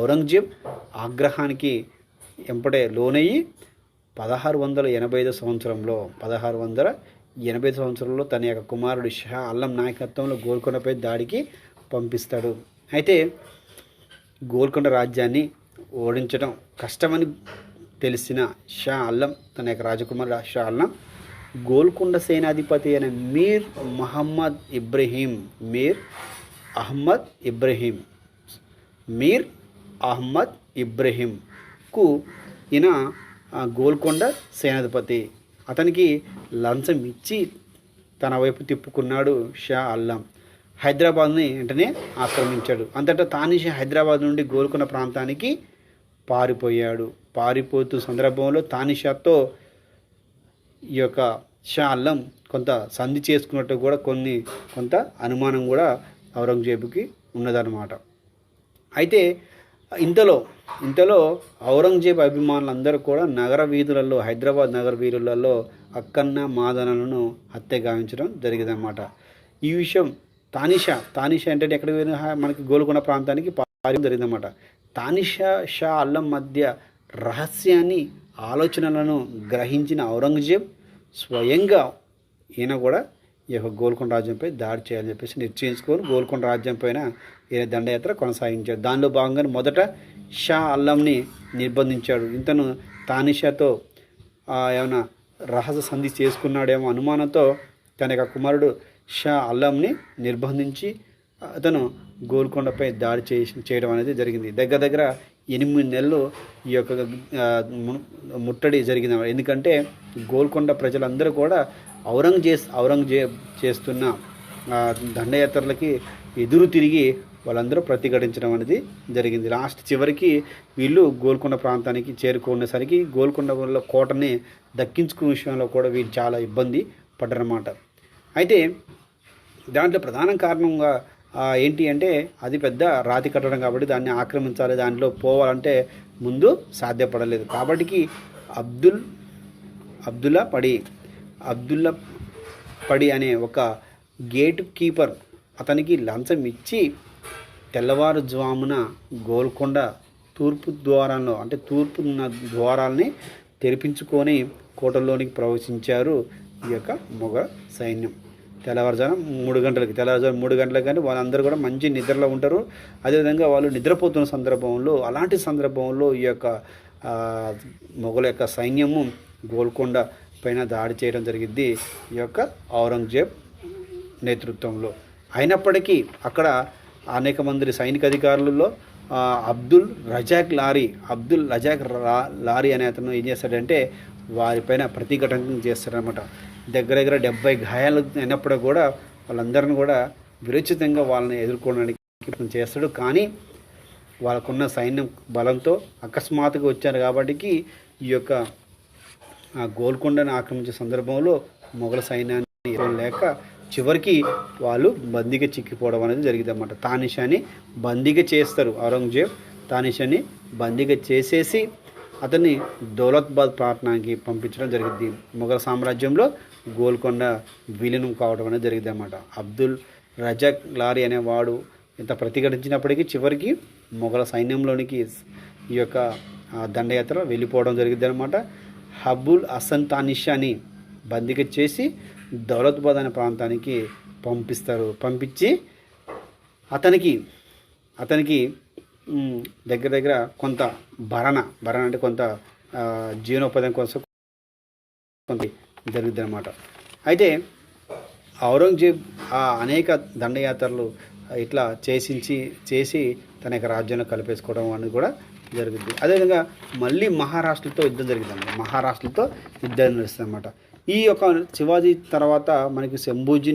A: ఔరంగజేబ్ ఆగ్రహానికి ఎంపటే లోనయ్యి 1685 సంవత్సరంలో తన యొక్క కుమారుడు షా అల్లం నాయకత్వంలో గోల్కొండపై దాడికి పంపిస్తాడు. అయితే గోల్కొండ రాజ్యాన్ని ఓడించడం కష్టమని తెలిసిన షా అల్లం, తన యొక్క రాజకుమారుడు షా అల్లం గోల్కొండ సేనాధిపతి అయిన మీర్ అహ్మద్ ఇబ్రహీంకు ఈయన గోల్కొండ సేనాధిపతి. అతనికి లంచం ఇచ్చి తన వైపు తిప్పుకున్నాడు షా అల్లం. హైదరాబాద్ని వెంటనే ఆక్రమించాడు. అంతటా తానిషా హైదరాబాద్ నుండి గోల్కొండ ప్రాంతానికి పారిపోతూ సందర్భంలో తానిషాతో ఈ యొక్క షా అల్లం కొంత సంధి చేసుకున్నట్టు కూడా కొంత అనుమానం కూడా ఔరంగజేబుకి ఉన్నదన్నమాట. అయితే ఇంతలో ఔరంగజేబు అభిమానులందరూ కూడా హైదరాబాద్ నగర వీధులలో అక్కన్న మాదనలను హత్య గావించడం జరిగిందన్నమాట. ఈ విషయం తానిషా అంటే ఎక్కడ మనకి గోల్కొండ ప్రాంతానికి పారిపోవడం జరిగిందన్నమాట. తానిషా షా అల్లం మధ్య రహస్యాన్ని ఆలోచనలను గ్రహించిన ఔరంగజేబ్ స్వయంగా ఈయన కూడా ఈ యొక్క గోల్కొండ రాజ్యంపై దాడి చేయాలని చెప్పేసి నిశ్చయించుకొని గోల్కొండ రాజ్యం పైన ఈయన దండయాత్ర కొనసాగించాడు. దానిలో భాగంగానే మొదట షా అల్లంని నిర్బంధించాడు. ఇంతను తానిషాతో ఏమైనా రహస్య సంధి చేసుకున్నాడేమో అనుమానంతో తన యొక్క కుమారుడు షా అల్లంని నిర్బంధించి అతను గోల్కొండపై దాడి చేయడం అనేది జరిగింది. దగ్గర 8 నెలలు ఈ యొక్క ముట్టడి జరిగింది. ఎందుకంటే గోల్కొండ ప్రజలందరూ కూడా ఔరంగజేబ్ చేస్తున్న దండయాత్రలకి ఎదురు తిరిగి వాళ్ళందరూ ప్రతిఘటించడం అనేది జరిగింది. చివరికి వీళ్ళు గోల్కొండ ప్రాంతానికి చేరుకునేసరికి గోల్కొండ కోటని దక్కించుకునే విషయంలో కూడా వీళ్ళు చాలా ఇబ్బంది పడ్డారన్నమాట. అయితే దాంట్లో ప్రధాన కారణంగా ఏంటి అంటే అది పెద్ద రాతి కట్టడం కాబట్టి దాన్ని ఆక్రమించాలి, దాంట్లో పోవాలంటే ముందు సాధ్యపడలేదు. కాబట్టి అబ్దుల్లా పడి అనే ఒక గేట్ కీపర్ అతనికి లంచం ఇచ్చి తెల్లవారుజామున గోల్కొండ తూర్పు ద్వారాలని తెరిపించుకొని కోటలోనికి ప్రవేశించారు ఈ యొక్క మొఘల్ సైన్యం. తెల్లవారుజాము 3 గంటలకి కానీ వాళ్ళందరూ కూడా మంచి నిద్రలో ఉంటారు. అదేవిధంగా వాళ్ళు నిద్రపోతున్న అలాంటి సందర్భంలో ఈ యొక్క మొఘల్ యొక్క సైన్యము గోల్కొండ పైన దాడి చేయడం జరిగింది ఈ యొక్క ఔరంగజేబ్ నేతృత్వంలో. అయినప్పటికీ అక్కడ అనేక మంది సైనిక అధికారులలో అబ్దుల్ రజాక్ లారీ అనే అతను ఏం చేస్తాడంటే వారిపైన ప్రతిఘటన చేస్తారనమాట. దగ్గర 70 గాయాలు అయినప్పుడు కూడా వాళ్ళందరిని కూడా విరచితంగా వాళ్ళని ఎదుర్కోవడానికి ప్రయత్నం చేస్తాడు. కానీ వాళ్ళకున్న సైన్యం బలంతో అకస్మాత్తుగా వచ్చారు కాబట్టి ఈ యొక్క గోల్కొండను ఆక్రమించే సందర్భంలో మొఘల్ సైన్యాన్ని లేక చివరికి వాళ్ళు బందీగా చిక్కిపోవడం అనేది జరిగింది అన్నమాట. తానిషాని బందీగా చేస్తారు. ఔరంగజేబ్ తానిషాని బందీగా చేసేసి అతన్ని దౌలతాబాద్ పట్టణానికి పంపించడం జరిగింది. మొఘల్ సామ్రాజ్యంలో గోల్కొండ విలీనం కావడం అనేది జరిగింది అన్నమాట. రజక్ లారీ అనేవాడు ఇంత ప్రతిఘటించినప్పటికీ చివరికి మొఘల సైన్యంలోనికి ఈ యొక్క దండయాత్ర వెళ్ళిపోవడం జరిగింది అనమాట. అబుల్ హసన్ తానిషాని బందీగా చేసి దౌలతాబాద్ అనే ప్రాంతానికి పంపించి అతనికి దగ్గర దగ్గర కొంత భరణ అంటే కొంత జీవనోపాధి కోసం కొంత జరుగుతుంది అనమాట. అయితే ఔరంగజేబ్ అనేక దండయాత్రలు ఇట్లా చేసి తన యొక్క రాజ్యాన్ని కలిపేసుకోవడం అనేది కూడా జరుగుతుంది. అదేవిధంగా మళ్ళీ మహారాష్ట్రతో యుద్ధం జరిగింది. మహారాష్ట్రతో యుద్ధం నడుస్తుంది అనమాట. ఈ యొక్క శివాజీ తర్వాత మనకి శంభూజీ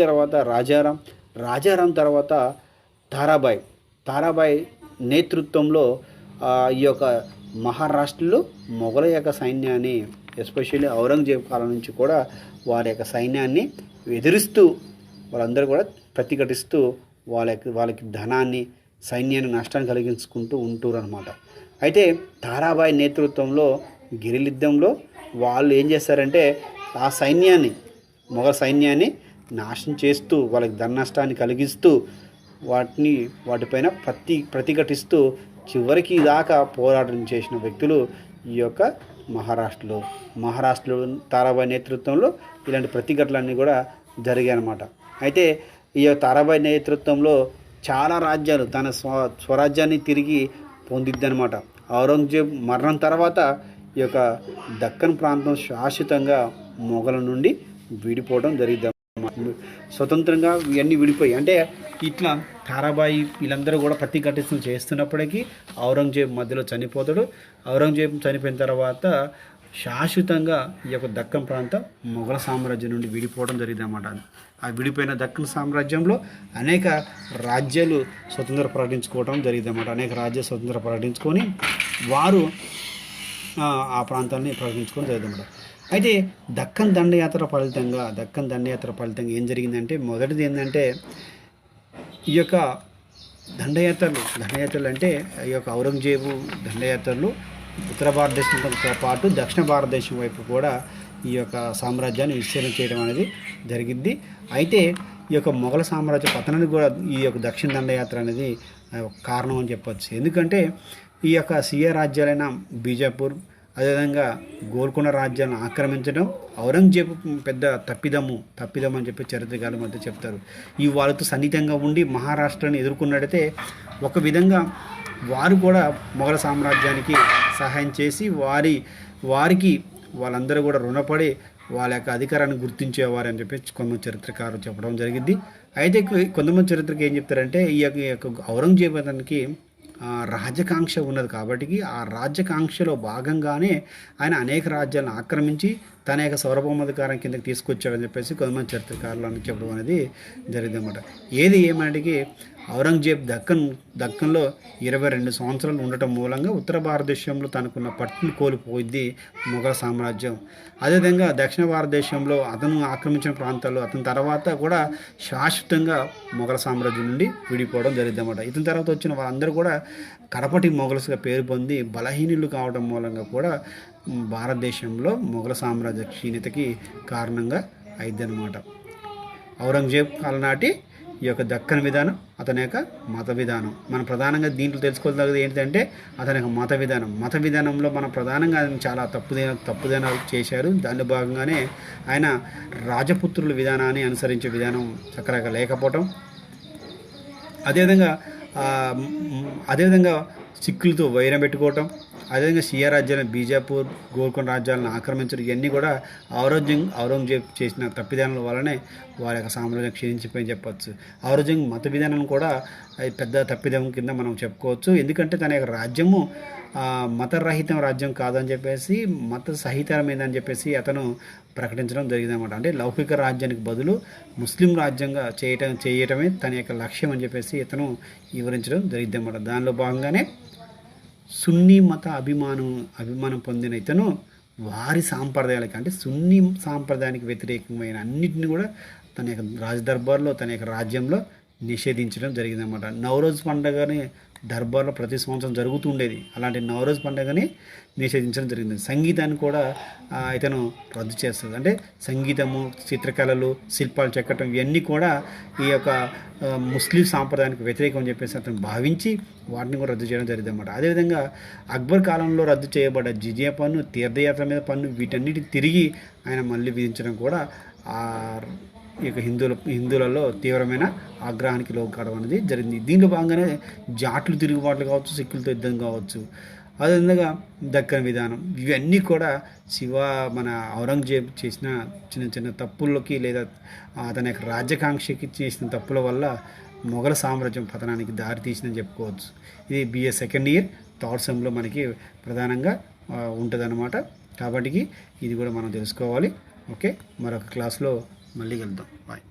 A: తర్వాత రాజారాం తర్వాత తారాబాయ్ నేతృత్వంలో ఈ యొక్క మహారాష్ట్రలో మొఘల యొక్క సైన్యాన్ని ఎస్పెషల్లీ ఔరంగజేబ్ కాలం నుంచి కూడా వారి యొక్క సైన్యాన్ని ఎదిరిస్తూ వాళ్ళందరూ కూడా ప్రతిఘటిస్తూ వాళ్ళకి ధనాన్ని సైన్యాన్ని నష్టాన్ని కలిగించుకుంటూ ఉంటారు అనమాట. అయితే తారాబాయి నేతృత్వంలో గిరిలిద్దంలో వాళ్ళు ఏం చేస్తారంటే ఆ మొఘల్ సైన్యాన్ని నాశనం చేస్తూ వాళ్ళకి ధన నష్టాన్ని కలిగిస్తూ వాటిపైన ప్రతిఘటిస్తూ చివరికి దాకా పోరాటం చేసిన వ్యక్తులు ఈ యొక్క మహారాష్ట్రలో తారాబాయి నేతృత్వంలో ఇలాంటి ప్రతిఘటనలన్నీ కూడా జరిగాయి అన్నమాట. అయితే ఈ తారాబాయి నేతృత్వంలో చాలా రాజ్యాలు తన స్వరాజ్యాన్ని తిరిగి పొందిద్దనమాట. ఔరంగజేబ్ మరణం తర్వాత ఈ యొక్క దక్కన్ ప్రాంతం శాశ్వతంగా మొఘల నుండి విడిపోవడం జరిగింది. స్వతంత్రంగా ఇవన్నీ విడిపోయి అంటే ఇట్లా తారాబాయి వీళ్ళందరూ కూడా ప్రతిఘటనలు చేస్తున్నప్పటికీ ఔరంగజేబ్ మధ్యలో చనిపోతాడు. ఔరంగజేబ్ చనిపోయిన తర్వాత శాశ్వతంగా ఈ యొక్క దక్కన్ ప్రాంతం మొఘల సామ్రాజ్యం నుండి విడిపోవడం జరిగింది అన్నమాట. ఆ విడిపోయిన దక్కన్ సామ్రాజ్యంలో అనేక రాజ్యాలు స్వతంత్ర ప్రకటించుకోవడం జరిగింది అన్నమాట. అనేక రాజ్యాలు స్వతంత్ర ప్రకటించుకొని వారు ఆ ప్రాంతాన్ని ప్రకటించుకోవడం జరిగింది అన్నమాట. అయితే దక్కన్ దండయాత్ర ఫలితంగా ఏం జరిగిందంటే మొదటిది ఏంటంటే ఈ యొక్క దండయాత్రలు అంటే ఈ యొక్క ఔరంగజేబు దండయాత్రలు ఉత్తర భారతదేశంతో పాటు దక్షిణ భారతదేశం వైపు కూడా ఈ యొక్క సామ్రాజ్యాన్ని విస్తరణ చేయడం అనేది జరిగింది. అయితే ఈ యొక్క మొఘల సామ్రాజ్య పతనానికి కూడా ఈ యొక్క దక్షిణ దండయాత్ర అనేది కారణం అని చెప్పచ్చు. ఎందుకంటే ఈ యొక్క సియా రాజ్యాలైన బీజాపూర్ అదేవిధంగా గోల్కొండ రాజ్యాలను ఆక్రమించడం ఔరంగజేబు పెద్ద తప్పిదం అని చెప్పి చరిత్రకారుల మధ్య చెప్తారు. ఈ వాళ్ళతో సన్నిహితంగా ఉండి మహారాష్ట్రని ఎదుర్కొన్నట్టయితే ఒక విధంగా వారు కూడా మొఘల సామ్రాజ్యానికి సహాయం చేసి వారికి వాళ్ళందరూ కూడా రుణపడి వాళ్ళ యొక్క అధికారాన్ని గుర్తించేవారు అని చెప్పి కొంతమంది చరిత్రకారులు చెప్పడం జరిగింది. అయితే కొంతమంది చరిత్రకి ఏం చెప్తారంటే ఈ యొక్క ఔరంగజేబు అతనికి రాజకాంక్ష ఉన్నది కాబట్టి ఆ రాజ్యకాంక్షలో భాగంగానే ఆయన అనేక రాజ్యాలను ఆక్రమించి తన యొక్క సార్వభౌమాధికారం కిందకి తీసుకొచ్చాడని చెప్పేసి కొంతమంది చరిత్రకారులు చెప్పడం అనేది జరిగిందన్నమాట. ఏది ఏమటికి ఔరంగజేబ్ దక్కన్లో 22 సంవత్సరాలు ఉండటం మూలంగా ఉత్తర భారతదేశంలో తనకున్న పట్టును కోల్పోయింది మొఘల సామ్రాజ్యం. అదేవిధంగా దక్షిణ భారతదేశంలో అతను ఆక్రమించిన ప్రాంతాల్లో అతని తర్వాత కూడా శాశ్వతంగా మొఘల సామ్రాజ్యం నుండి విడిపోవడం జరిగిందన్నమాట. ఇతని తర్వాత వచ్చిన వాళ్ళందరూ కూడా కడపటి మొఘల్స్గా పేరు పొంది బలహీనులు కావడం మూలంగా కూడా భారతదేశంలో మొఘల సామ్రాజ్య క్షీణతకి కారణంగా అయిందన్నమాట. ఔరంగజేబ్ కాలనాటి ఈ యొక్క దక్కన్ విధానం అతని యొక్క మత విధానం. మనం ప్రధానంగా దీంట్లో తెలుసుకోదగ్గది ఏంటంటే అతని యొక్క మత విధానంలో మనం ప్రధానంగా ఆయన చాలా తప్పుదనాలు చేశారు. దానిలో భాగంగానే ఆయన రాజపుత్రుల విధానాన్ని అనుసరించే విధానం చక్కగా లేకపోవటం, అదేవిధంగా సిక్కులతో వైరం పెట్టుకోవటం, అదేవిధంగా సియా రాజ్యాలను బీజాపూర్ గోల్కొండ రాజ్యాలను ఆక్రమించడం ఇవన్నీ కూడా ఔరంగజేబ్ చేసిన తప్పిదానాల వల్లనే వారి యొక్క సామ్రాజ్యం క్షీణించిపోయి చెప్పవచ్చు. ఔరంగజేబ్ మత విధానం కూడా అది పెద్ద తప్పిదం కింద మనం చెప్పుకోవచ్చు. ఎందుకంటే తన యొక్క రాజ్యము మతరహితం రాజ్యం కాదని చెప్పేసి మత సహితమైందని చెప్పేసి అతను ప్రకటించడం జరిగిందన్నమాట. అంటే లౌకిక రాజ్యానికి బదులు ముస్లిం రాజ్యంగా చేయటమే తన యొక్క లక్ష్యం అని చెప్పేసి ఇతను వివరించడం జరిగిందన్నమాట. దానిలో భాగంగానే సున్నీ మత అభిమానం పొందిన ఇతను వారి సాంప్రదాయాలకి అంటే సున్నీ సాంప్రదాయానికి వ్యతిరేకమైన అన్నింటినీ కూడా తన యొక్క రాజదర్బార్లో తన యొక్క రాజ్యంలో నిషేధించడం జరిగిందన్నమాట. నవరోజ్ పండుగని దర్బార్లో ప్రతి సంవత్సరం జరుగుతుండేది. అలాంటి నవరోజ్ పండుగని నిషేధించడం జరిగింది. సంగీతాన్ని కూడా ఇతను రద్దు చేస్తుంది. అంటే సంగీతము, చిత్రకళలు, శిల్పాలు చెక్కటం ఇవన్నీ కూడా ఈ యొక్క ముస్లిం సాంప్రదాయానికి వ్యతిరేకం అని చెప్పేసి అతను భావించి వాటిని కూడా రద్దు చేయడం జరిగింది అన్నమాట. అదేవిధంగా అక్బర్ కాలంలో రద్దు చేయబడ్డ జిజియా పన్ను, తీర్థయాత్ర మీద పన్ను వీటన్నిటిని తిరిగి ఆయన మళ్ళీ విధించడం కూడా ఈ యొక్క హిందువులలో తీవ్రమైన ఆగ్రహానికి లోకాడడం అనేది జరిగింది. దీంట్లో భాగంగానే జాట్లు తిరుగుబాట్లు కావచ్చు, సిక్కులతో యుద్ధం కావచ్చు, అదేవిధంగా దక్కన్ విధానం ఇవన్నీ కూడా మన ఔరంగజేబ్ చేసిన చిన్న చిన్న తప్పుల్లోకి లేదా అతని యొక్క రాజ్యాకాంక్షకి చేసిన తప్పుల వల్ల మొఘల సామ్రాజ్యం పతనానికి దారి తీసిందని చెప్పుకోవచ్చు. ఇది బిఏ సెకండ్ ఇయర్ థర్డ్ సెమ్లో మనకి ప్రధానంగా ఉంటుందన్నమాట. కాబట్టి ఇది కూడా మనం తెలుసుకోవాలి. ఓకే, మరొక క్లాస్లో మళ్ళీ కలుద్దాం. బాయ్.